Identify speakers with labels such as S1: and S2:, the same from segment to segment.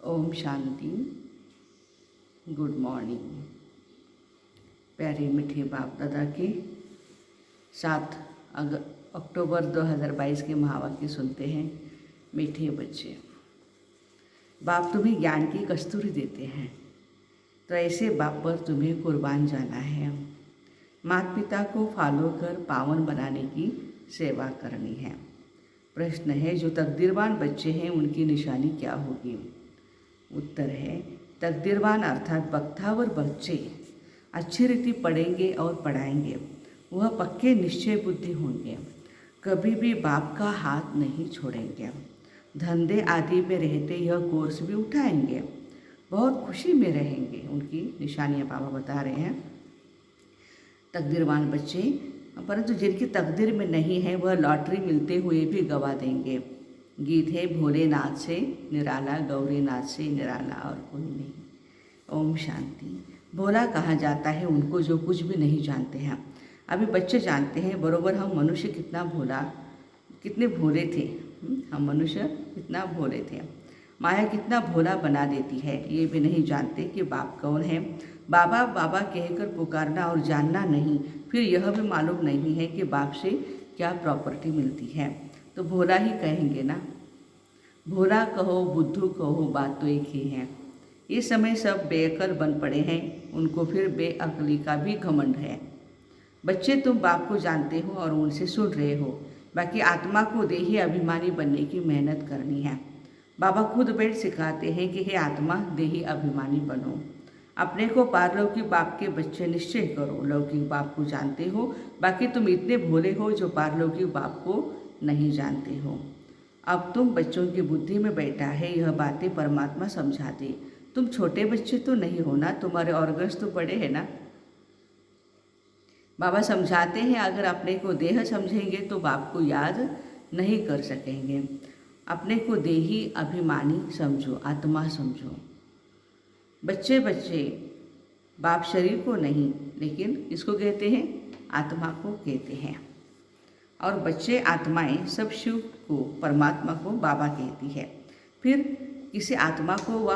S1: Om Shanti. Good morning. प्यारे मीठे बाप दादा के 7 अक्टूबर 2022 के महावाक्य सुनते हैं। मीठे बच्चे, बाप तुम्हें ज्ञान की कस्तूरी देते हैं, तो ऐसे बाप पर तुम्हें कुर्बान जाना है। माता पिता को फॉलो कर पावन बनाने की सेवा करनी है। प्रश्न है, जो तकदीरवान बच्चे हैं उनकी निशानी क्या होगी? उत्तर है, तकदीरवान अर्थात बख्तावर बच्चे अच्छी रीति पढ़ेंगे और पढ़ाएंगे। वह पक्के निश्चय बुद्धि होंगे, कभी भी बाप का हाथ नहीं छोड़ेंगे। धंधे आदि में रहते यह कोर्स भी उठाएंगे, बहुत खुशी में रहेंगे। उनकी निशानियाँ बाबा बता रहे हैं। तकदीरवान बच्चे, परंतु जिनकी तकदीर में नहीं है वह लॉटरी मिलते हुए भी गवा देंगे। गीत है, भोलेनाथ से निराला, गौरीनाथ से निराला और कोई नहीं। ओम शांति। भोला कहा जाता है उनको जो कुछ भी नहीं जानते हैं। अभी बच्चे जानते हैं बरोबर हम मनुष्य कितने भोले थे। हम मनुष्य कितना भोले थे। माया कितना भोला बना देती है, ये भी नहीं जानते कि बाप कौन है। बाबा बाबा कहकर पुकारना और जानना नहीं, फिर यह भी मालूम नहीं है कि बाप से क्या प्रॉपर्टी मिलती है, तो भोला ही कहेंगे ना। भोला कहो बुद्धू कहो, बात तो एक ही है। इस समय सब बेअकल बन पड़े हैं, उनको फिर बेअकली का भी घमंड है। बच्चे, तुम बाप को जानते हो और उनसे सुन रहे हो, बाकी आत्मा को देही अभिमानी बनने की मेहनत करनी है। बाबा खुद बैठ सिखाते हैं कि हे आत्मा, देही अभिमानी बनो। अपने को पारलौकिक बाप के बच्चे निश्चय करो। लौकिक बाप को जानते हो, बाकी तुम इतने भोले हो जो पारलौकिक बाप को नहीं जानते हो। अब तुम बच्चों की बुद्धि में बैठा है, यह बातें परमात्मा समझाते। तुम छोटे बच्चे तो नहीं हो ना, तुम्हारे ऑर्गन्स तो बड़े हैं ना। बाबा समझाते हैं, अगर अपने को देह समझेंगे तो बाप को याद नहीं कर सकेंगे। अपने को देही अभिमानी समझो, आत्मा समझो। बच्चे बाप शरीर को नहीं, लेकिन इसको कहते हैं, आत्मा को कहते हैं। और बच्चे आत्माएं सब शिव को, परमात्मा को बाबा कहती है। फिर किसी आत्मा को व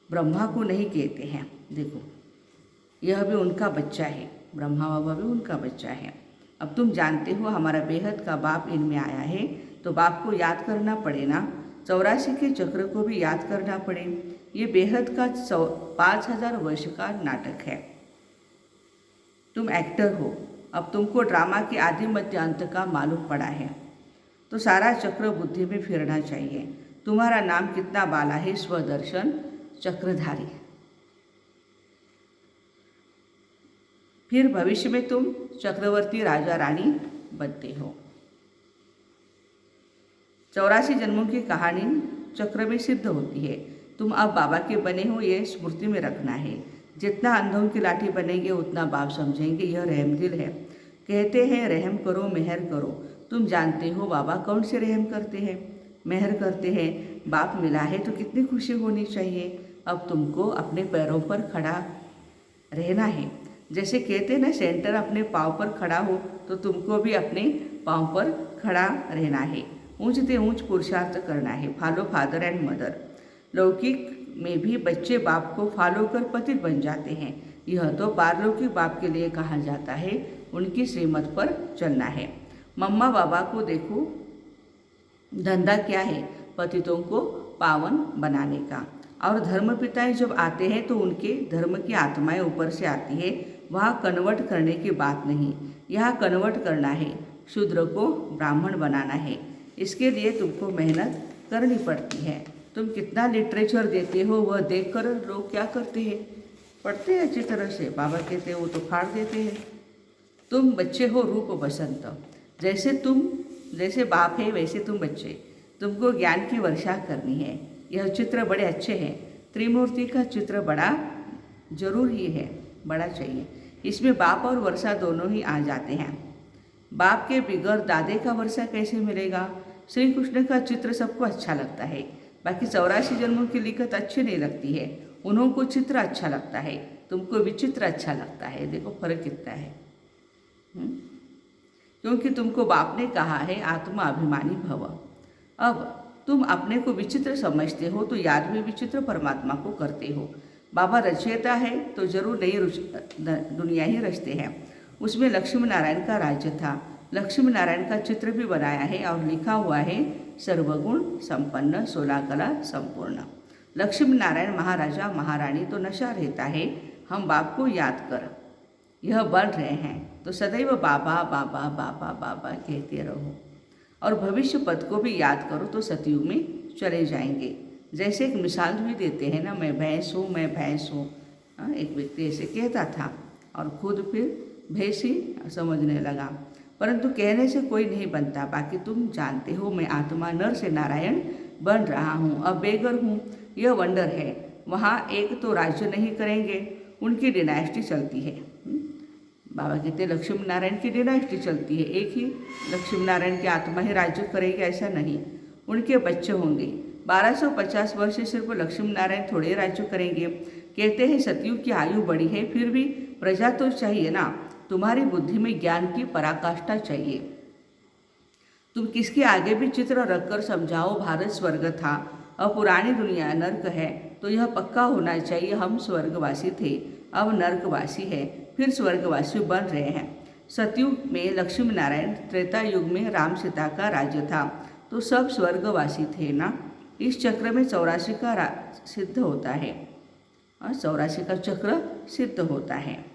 S1: ब्रह्मा को नहीं कहते हैं। देखो, यह भी उनका बच्चा है, ब्रह्मा बाबा भी उनका बच्चा है। अब तुम जानते हो हमारा बेहद का बाप इनमें आया है, तो बाप को याद करना पड़े ना। 84 के चक्र को भी याद करना पड़े। ये बेहद का 5000 वर्ष का नाटक है। तुम एक्टर हो, अब तुमको ड्रामा के आदि मध्य अंत का मालूम पड़ा है, तो सारा चक्र बुद्धि में फिरना चाहिए। तुम्हारा नाम कितना बाला है, स्वदर्शन चक्रधारी। फिर भविष्य में तुम चक्रवर्ती राजा रानी बनते हो। 84 जन्मों की कहानी चक्र में सिद्ध होती है। तुम अब बाबा के बने हो, ये स्मृति में रखना है। जितना अंधों की लाठी बनेंगे उतना बाप समझेंगे। यह रहम दिल है। कहते हैं रहम करो, मेहर करो। तुम जानते हो बाबा कौन से रहम करते हैं, मेहर करते हैं। बाप मिला है तो कितनी खुशी होनी चाहिए। अब तुमको अपने पैरों पर खड़ा रहना है। जैसे कहते ना, सेंटर अपने पाँव पर खड़ा हो, तो तुमको भी अपने पाँव पर खड़ा रहना है। ऊंच से ऊंच पुरुषार्थ करना है। Follow father and mother. लौकिक में भी बच्चे बाप को फॉलो कर पतित बन जाते हैं। यह तो पारलौकिक बाप के लिए कहा जाता है, उनकी श्रीमत पर चलना है। मम्मा बाबा को देखो, धंधा क्या है, पतितों को पावन बनाने का। और धर्म पिताएं जब आते हैं तो उनके धर्म की आत्माएं ऊपर से आती है। वहाँ कन्वर्ट करने की बात नहीं, यहाँ कन्वर्ट करना है। शूद्र को ब्राह्मण बनाना है। इसके लिए तुमको मेहनत करनी पड़ती है। तुम कितना लिटरेचर देते हो वह देखकर लोग क्या करते हैं, पढ़ते हैं अच्छी तरह से। बाबा कहते हैं वो तो फाड़ देते हैं। तुम बच्चे हो रूप बसंत। जैसे बाप है वैसे तुम बच्चे। तुमको ज्ञान की वर्षा करनी है। यह चित्र बड़े अच्छे हैं। त्रिमूर्ति का चित्र बड़ा जरूर ही है, बड़ा चाहिए। इसमें बाप और वर्षा दोनों ही आ जाते हैं। बाप के बिगड़ दादे का वर्षा कैसे मिलेगा? श्री कृष्ण का चित्र सबको अच्छा लगता है, बाकी 84 जन्मों की लिखत अच्छी नहीं लगती है। उन्हों को चित्र अच्छा लगता है, तुमको विचित्र अच्छा लगता है। देखो फर्क कितना है। क्योंकि तुमको बाप ने कहा है आत्मा अभिमानी भव। अब तुम अपने को विचित्र समझते हो तो याद भी विचित्र परमात्मा को करते हो। बाबा रचयिता है तो जरूर नई दुनिया ही रचते हैं। उसमें लक्ष्मी नारायण का राज्य था। लक्ष्मी नारायण का चित्र भी बनाया है और लिखा हुआ है सर्वगुण संपन्न 16 कला संपूर्ण। लक्ष्मी नारायण महाराजा महारानी तो नशा रहता है, हम बाप को याद कर यह बन रहे हैं तो सदैव बाबा बाबा बाबा बाबा कहते रहो और भविष्य पद को भी याद करो तो सतयुग में चले जाएंगे। जैसे एक मिसाल भी देते हैं ना, मैं भैंस हूँ मैं भैंस हूँ। एक व्यक्ति ऐसे कहता था और खुद फिर भैंस ही समझने लगा। परंतु कहने से कोई नहीं बनता, बाकी तुम जानते हो मैं आत्मा नर से नारायण बन रहा हूँ, अब बेघर हूँ, यह वंडर है। वहाँ एक तो राज्य नहीं करेंगे, उनकी डिनाइस्टी चलती है। बाबा कहते लक्ष्मी नारायण की डिनाइस्टी चलती है, एक ही लक्ष्मी नारायण की आत्मा ही राज्य करेगी ऐसा नहीं, उनके बच्चे होंगे। 1250 वर्ष से सिर्फ लक्ष्मी नारायण थोड़े राज्य करेंगे। कहते हैं सतयुग की आयु बड़ी है, फिर भी प्रजा तो चाहिए ना। तुम्हारी बुद्धि में ज्ञान की पराकाष्ठा चाहिए। तुम किसके आगे भी चित्र रखकर समझाओ भारत स्वर्ग था, अब पुरानी दुनिया नर्क है, तो यह पक्का होना चाहिए हम स्वर्गवासी थे, अब नर्कवासी है, फिर स्वर्गवासी बन रहे हैं। सतयुग में लक्ष्मी नारायण, त्रेता युग में राम सीता का राज्य था, तो सब स्वर्गवासी थे ना। इस चक्र में 84 का सिद्ध होता है, 84 का चक्र सिद्ध होता है।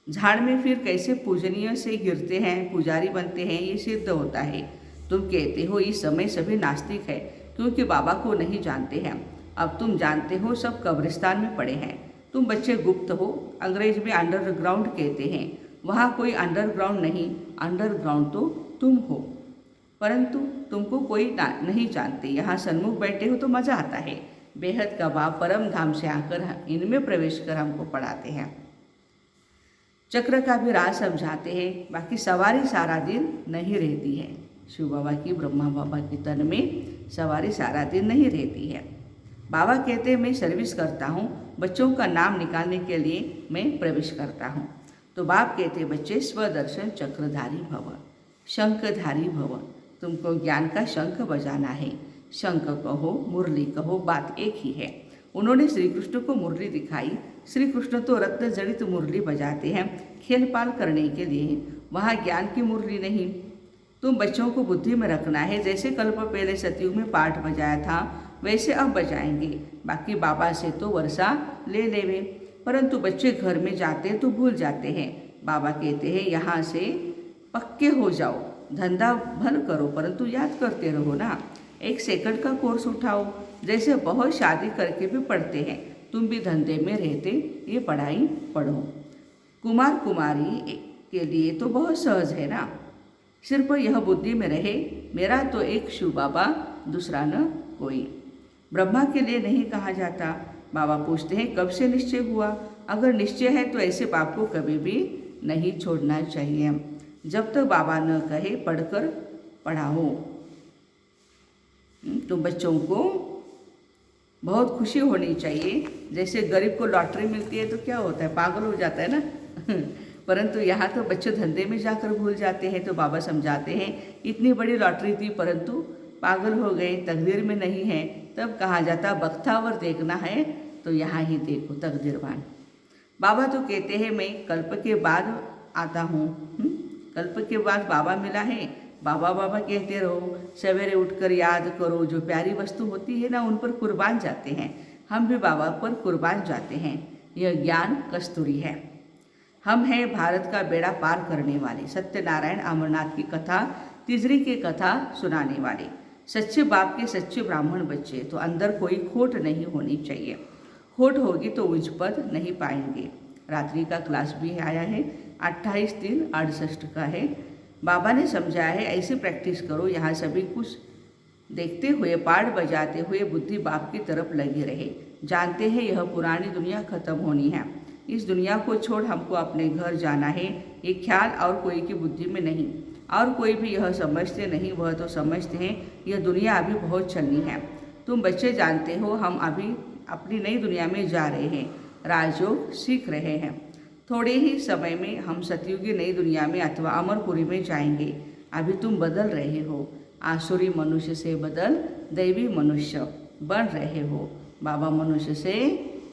S1: झाड़ में फिर कैसे पूजनीय से गिरते हैं, पुजारी बनते हैं, ये सिद्ध होता है। तुम कहते हो इस समय सभी नास्तिक है क्योंकि बाबा को नहीं जानते हैं। अब तुम जानते हो सब कब्रिस्तान में पड़े हैं। तुम बच्चे गुप्त हो, अंग्रेज में अंडरग्राउंड कहते हैं, वहाँ कोई अंडरग्राउंड नहीं, अंडरग्राउंड तो तुम हो, परंतु तुमको कोई नहीं जानते। यहाँ सन्मुख बैठे हो तो मज़ा आता है। बेहद का बाप परम धाम से आकर इनमें प्रवेश कर हमको पढ़ाते हैं, चक्र का भी राज समझाते हैं। बाकी सवारी सारा दिन नहीं रहती है। शिव बाबा की, ब्रह्मा बाबा की तन में सवारी सारा दिन नहीं रहती है। बाबा कहते हैं मैं सर्विस करता हूँ, बच्चों का नाम निकालने के लिए मैं प्रवेश करता हूँ। तो बाप कहते बच्चे स्वदर्शन चक्रधारी भव, शंखधारी भव। तुमको ज्ञान का शंख बजाना है। शंख कहो मुरली कहो, बात एक ही है। उन्होंने श्री कृष्ण को मुरली दिखाई। श्री कृष्ण तो रत्न जड़ित मुरली बजाते हैं खेल पाल करने के लिए, वहाँ ज्ञान की मुरली नहीं। तुम बच्चों को बुद्धि में रखना है। जैसे कल्प पहले सतयुग में पाठ बजाया था वैसे अब बजाएंगे। बाकी बाबा से तो वर्षा ले लेवे, परंतु बच्चे घर में जाते तो भूल जाते हैं। बाबा कहते हैं यहाँ से पक्के हो जाओ, धंधा भल करो परंतु याद करते रहो ना। 1 सेकंड का कोर्स उठाओ। जैसे बहुत शादी करके भी पढ़ते हैं, तुम भी धंधे में रहते ये पढ़ाई पढ़ो। कुमार कुमारी के लिए तो बहुत सहज है ना। सिर्फ यह बुद्धि में रहे मेरा तो एक शिव बाबा, दूसरा न कोई। ब्रह्मा के लिए नहीं कहा जाता। बाबा पूछते हैं कब से निश्चय हुआ। अगर निश्चय है तो ऐसे बाप को कभी भी नहीं छोड़ना चाहिए, जब तक बाबा न कहे पढ़कर पढ़ाओ। तो बच्चों को बहुत खुशी होनी चाहिए। जैसे गरीब को लॉटरी मिलती है तो क्या होता है, पागल हो जाता है ना। परंतु यहाँ तो बच्चे धंधे में जाकर भूल जाते हैं। तो बाबा समझाते हैं इतनी बड़ी लॉटरी थी परंतु पागल हो गए, तकदीर में नहीं है। तब कहा जाता बख्तावर देखना है तो यहाँ ही देखो तकदीरवान। बाबा तो कहते हैं मैं कल्प के बाद आता हूँ। कल्प के बाद बाबा मिला है, बाबा बाबा कहते रहो। सवेरे उठकर याद करो, जो प्यारी वस्तु होती है ना उन पर कुर्बान जाते हैं। हम भी बाबा पर कुर्बान जाते हैं। यह ज्ञान कस्तूरी है। हम हैं भारत का बेड़ा पार करने वाले, सत्यनारायण अमरनाथ की कथा, तिजरी की कथा सुनाने वाले, सच्चे बाप के सच्चे ब्राह्मण बच्चे। तो अंदर कोई खोट नहीं होनी चाहिए। खोट होगी तो उच्च पद नहीं पाएंगे। रात्रि का क्लास भी आया है, 28/3/68 का है। बाबा ने समझाया है ऐसे प्रैक्टिस करो, यहाँ सभी कुछ देखते हुए पाठ बजाते हुए बुद्धि बाप की तरफ लगी रहे। जानते हैं यह पुरानी दुनिया खत्म होनी है, इस दुनिया को छोड़ हमको अपने घर जाना है। ये ख्याल और कोई की बुद्धि में नहीं, और कोई भी यह समझते नहीं। वह तो समझते हैं यह दुनिया अभी बहुत छलनी है। तुम बच्चे जानते हो हम अभी अपनी नई दुनिया में जा रहे हैं, राजयोग सीख रहे हैं। थोड़े ही समय में हम सतयुगी नई दुनिया में अथवा अमरपुरी में जाएंगे। अभी तुम बदल रहे हो, आसुरी मनुष्य से बदल दैवी मनुष्य बन रहे हो। बाबा मनुष्य से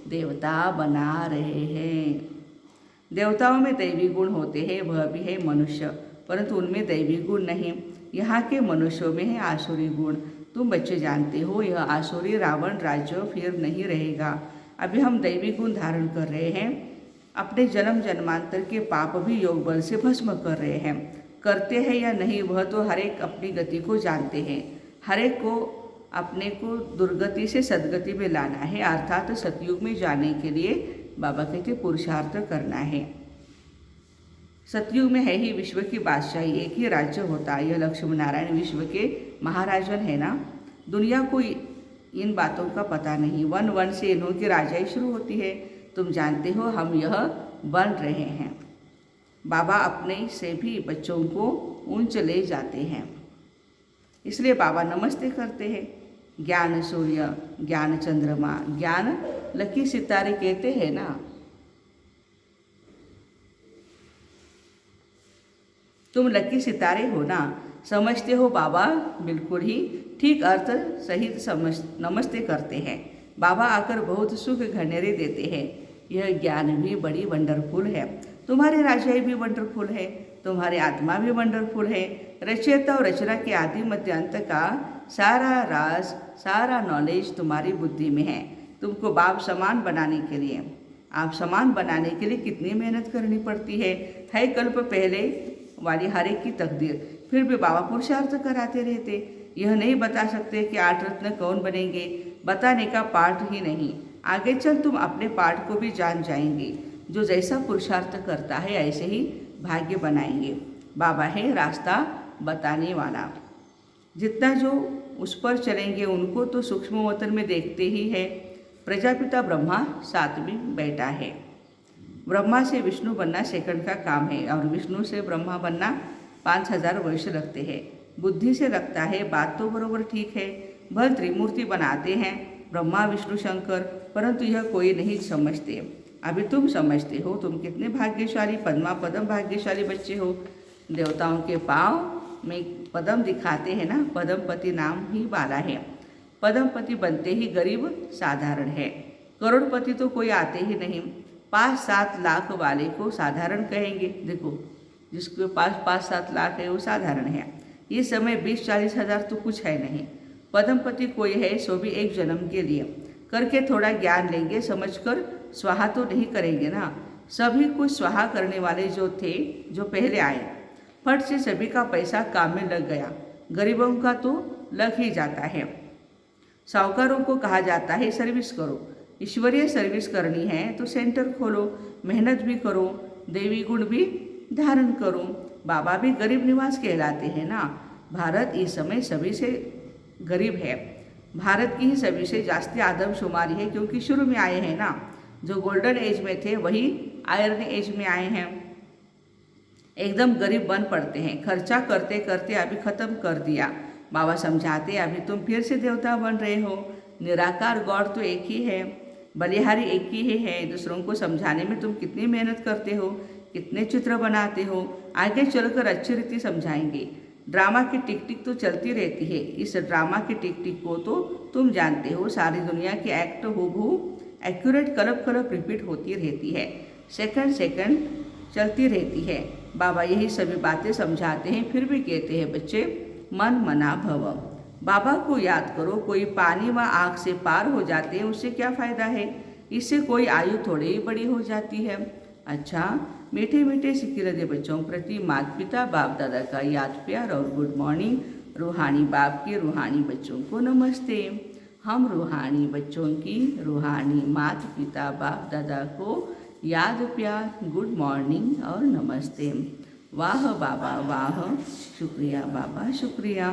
S1: देवता बना रहे हैं। देवताओं में दैवी गुण होते हैं, वह भी है मनुष्य, परंतु उनमें दैवी गुण नहीं। यहाँ के मनुष्यों में है आसुरी गुण। तुम बच्चे जानते हो यह आसुरी रावण राज्य फिर नहीं रहेगा। अभी हम दैवी गुण धारण कर रहे हैं। अपने जन्म जन्मांतर के पाप भी योग बल से भस्म कर रहे हैं। करते हैं या नहीं वह तो हर एक अपनी गति को जानते हैं। हर एक को अपने को दुर्गति से सदगति में लाना है, अर्थात सतयुग में जाने के लिए बाबा कहते पुरुषार्थ करना है। सतयुग में है ही विश्व की बादशाही, एक ही राज्य होता है। यह लक्ष्मी नारायण विश्व के महाराजन है ना। दुनिया को इन बातों का पता नहीं। वन वन से इन्हों की राजाई शुरू होती है। तुम जानते हो हम यह बन रहे हैं। बाबा अपने से भी बच्चों को ऊंच ले जाते हैं, इसलिए बाबा नमस्ते करते हैं। ज्ञान सूर्य, ज्ञान चंद्रमा, ज्ञान लकी सितारे कहते हैं ना। तुम लकी सितारे हो ना, समझते हो बाबा बिल्कुल ही ठीक अर्थ सहित समझ नमस्ते करते हैं। बाबा आकर बहुत सुख घनेरे देते हैं। यह ज्ञान भी बड़ी वंडरफुल है। तुम्हारी राजाई भी वंडरफुल है, तुम्हारी आत्मा भी वंडरफुल है। रचयिता और रचना के आदि मध्य अंत का सारा राज, सारा नॉलेज तुम्हारी बुद्धि में है। तुमको बाप समान बनाने के लिए, आप समान बनाने के लिए कितनी मेहनत करनी पड़ती है कल्प पहले वाली हर एक की तकदीर। फिर भी बाबा पुरुषार्थ कराते रहते। यह नहीं बता सकते कि 8 रत्न कौन बनेंगे, बताने का पाठ ही नहीं। आगे चल तुम अपने पाठ को भी जान जाएंगे। जो जैसा पुरुषार्थ करता है ऐसे ही भाग्य बनाएंगे। बाबा है रास्ता बताने वाला। जितना जो उस पर चलेंगे उनको तो सूक्ष्म वतन में देखते ही है। प्रजापिता ब्रह्मा साथ में बैठा है। ब्रह्मा से विष्णु बनना सेकंड का काम है और विष्णु से ब्रह्मा बनना 5000 वर्ष लगते हैं। बुद्धि से लगता है बात तो बरोबर ठीक है। भल त्रिमूर्ति बनाते हैं ब्रह्मा विष्णु शंकर, परंतु यह कोई नहीं समझते। अभी तुम समझते हो। तुम कितने भाग्यशाली, पद्मा पदम भाग्यशाली बच्चे हो। देवताओं के पाँव में पदम दिखाते हैं ना, पदमपति नाम ही वाला है। पदमपति बनते ही गरीब साधारण है। करोड़पति तो कोई आते ही नहीं। 5-7 लाख वाले को साधारण कहेंगे। देखो जिसके पास 5-7 लाख है वो साधारण है। इस समय 20-40 हज़ार तो कुछ है नहीं। पद्मपति कोई है सो भी एक जन्म के लिए करके थोड़ा ज्ञान लेंगे, समझकर स्वाहा तो नहीं करेंगे ना। सभी कुछ स्वाहा करने वाले जो थे, जो पहले आए, फट से सभी का पैसा काम में लग गया। गरीबों का तो लग ही जाता है। साहूकारों को कहा जाता है सर्विस करो। ईश्वरीय सर्विस करनी है तो सेंटर खोलो, मेहनत भी करो, देवी गुण भी धारण करो। बाबा भी गरीब निवास कहलाते हैं ना। भारत इस समय सभी से गरीब है। भारत की ही सभी से जास्ती आदमशुमारी है, क्योंकि शुरू में आए हैं ना। जो गोल्डन एज में थे वही आयरन एज में आए हैं। एकदम गरीब बन पड़ते हैं। खर्चा करते करते अभी ख़त्म कर दिया। बाबा समझाते अभी तुम फिर से देवता बन रहे हो। निराकार गॉड तो एक ही है, बलिहारी एक ही है। दूसरों को समझाने में तुम कितनी मेहनत करते हो, कितने चित्र बनाते हो। आगे चलकर अच्छी रीति समझाएंगे। ड्रामा की टिक टिक तो चलती रहती है। इस ड्रामा की टिक टिक को तो तुम जानते हो। सारी दुनिया की एक्ट हूबहू एक्यूरेट कलब कलब रिपीट होती रहती है, सेकंड सेकंड चलती रहती है। बाबा यही सभी बातें समझाते हैं, फिर भी कहते हैं बच्चे मन मना भव। बाबा को याद करो। कोई पानी व आग से पार हो जाते हैं, उससे क्या फ़ायदा है। इससे कोई आयु थोड़ी ही बड़ी हो जाती है। अच्छा, मीठे मीठे सिकिलदे बच्चों प्रति माता पिता बाप दादा का याद प्यार और गुड मॉर्निंग। रूहानी बाप के रूहानी बच्चों को नमस्ते। हम रूहानी बच्चों की रूहानी माता पिता बाप दादा को याद प्यार, गुड मॉर्निंग और नमस्ते। वाह बाबा वाह, शुक्रिया बाबा शुक्रिया।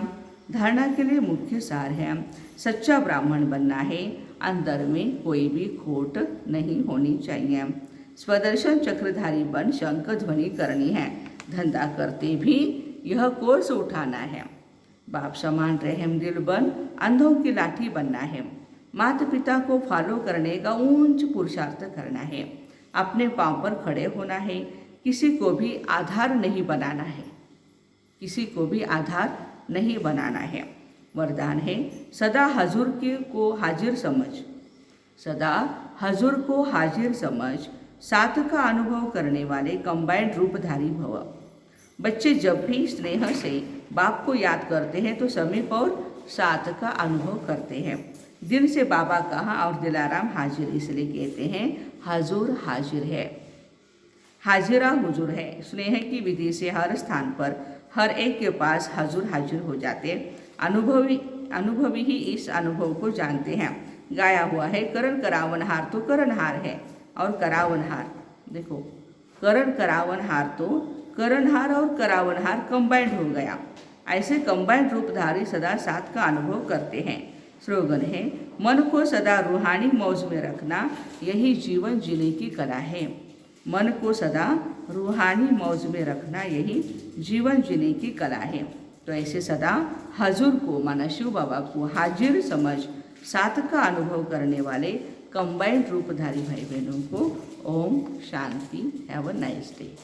S1: धारणा के लिए मुख्य सार है सच्चा ब्राह्मण बनना है। अंदर में कोई भी खोट नहीं होनी चाहिए। स्वदर्शन चक्रधारी बन शंख ध्वनि करनी है। धंधा करते भी यह कोर्स उठाना है। बाप समान रहमदिल बन अंधों की लाठी बनना है। माता पिता को फॉलो करने का ऊंच पुरुषार्थ करना है। अपने पांव पर खड़े होना है। किसी को भी आधार नहीं बनाना है। किसी को भी आधार नहीं बनाना है। वरदान है सदा हजूर को हाजिर समझ, सदा हजूर को हाजिर समझ, साथ का अनुभव करने वाले कंबाइंड रूपधारी भव। बच्चे जब भी स्नेह से बाप को याद करते हैं तो समीप और साथ का अनुभव करते हैं। दिल से बाबा कहाँ और दिलाराम हाजिर इसलिए कहते हैं हजूर हाजिर है, हाजिरा हुजूर है। स्नेह की विधि से हर स्थान पर हर एक के पास हजूर हाजिर हो जाते हैं। अनुभवी ही इस अनुभव को जानते हैं। गाया हुआ है करण करावनहार तो करणहार है और करावनहार, देखो करण करावनहार तो करणहार और करावनहार कंबाइंड हो गया। ऐसे कंबाइंड रूपधारी सदा साथ का अनुभव करते हैं। स्लोगन है मन को सदा रूहानी मौज में रखना, यही जीवन जीने की कला है। मन को सदा रूहानी मौज में रखना, यही जीवन जीने की कला है। तो ऐसे सदा हजूर को माना शिव बाबा को हाजिर समझ साथ का अनुभव करने वाले कंबाइंड रूपधारी भाई बहनों को ओम शांति। Have a nice day.